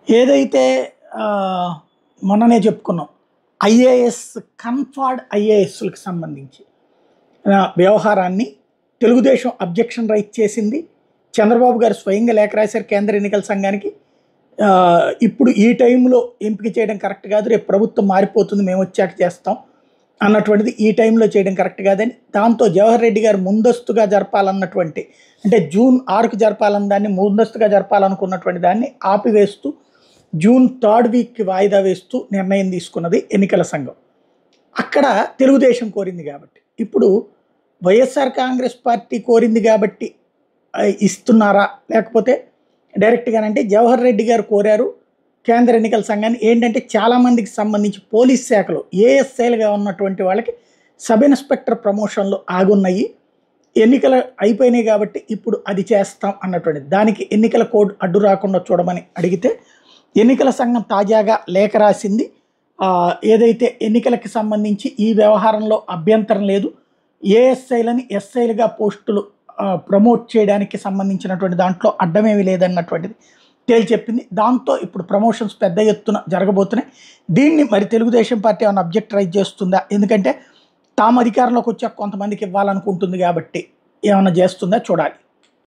ఏదైతే ఆహ్, మొన్ననే చెప్పుకున్నాం. ఐఏఎస్ కన్ఫర్డ్ ఐఏఎస్‌లకి సంబంధించి వ్యవహారాన్ని తెలుగుదేశం అబ్జెక్షన్ రైజ్ చేసింది. చంద్రబాబు గారు స్వయంగా లేఖ రాశారు కేంద్ర ఎన్నికల సంఘానికి. ఇప్పుడు ఈ టైంలో ఎంపిక చేయడం కరెక్ట్ కాదు. రేపు ప్రభుత్వం మారిపోతుంది. మేమొచ్చాక చేస్తాం అన్నటువంటిది ఈ టైంలో చేయడం కరెక్ట్ కాదని. దాంతో జవహర్ రెడ్డి గారు ముందస్తుగా జరపాలన్నటువంటి అంటే జూన్ 6కి జరపాలన్న దాన్ని ముందస్తుగా జరపాలనుకున్నటువంటి దాన్ని ఆపివేస్తూ జూన్ 3rd వీక్‌కి వాయిదా వేస్తూ నిర్ణయం తీసుకున్నది ఎన్నికల సంఘం. అక్కడ తెలుగుదేశం కోరింది కాబట్టి. ఇప్పుడు వైఎస్ఆర్ కాంగ్రెస్ పార్టీ కోరింది కాబట్టి ఇస్తున్నారా? లేకపోతే డైరెక్ట్‌గానంటే జవహర్ రెడ్డి గారు కోరారు కేంద్ర ఎన్నికల సంఘాన్ని. ఏంటంటే చాలామందికి సంబంధించి పోలీస్ శాఖలో ఏఎస్ఐలుగా ఉన్నటువంటి వాళ్ళకి సబ్ ఇన్స్పెక్టర్ ప్రమోషన్‌లు ఆగున్నాయి. ఎన్నికలు అయిపోయినాయి కాబట్టి ఇప్పుడు అది చేస్తాం అన్నటువంటిది. దానికి ఎన్నికల కోడ్ అడ్డు రాకుండా చూడమని అడిగితే ఎన్నికల సంఘం తాజాగా లేఖ రాసింది. ఏదైతే ఎన్నికలకు సంబంధించి ఈ వ్యవహారంలో అభ్యంతరం లేదు. ఏఎస్ఐలని ఎస్ఐలుగా పోస్టులు ప్రమోట్ చేయడానికి సంబంధించినటువంటి దాంట్లో అడ్డమేమీ లేదన్నటువంటిది తేల్చెప్పింది. దాంతో ఇప్పుడు ప్రమోషన్స్ పెద్ద ఎత్తున జరగబోతున్నాయి. దీన్ని మరి తెలుగుదేశం పార్టీ ఏమైనా అబ్జెక్ట్ రైజ్ చేస్తుందా? ఎందుకంటే తాము అధికారంలోకి వచ్చాక కొంతమందికి ఇవ్వాలనుకుంటుంది కాబట్టి ఏమైనా చేస్తుందా చూడాలి.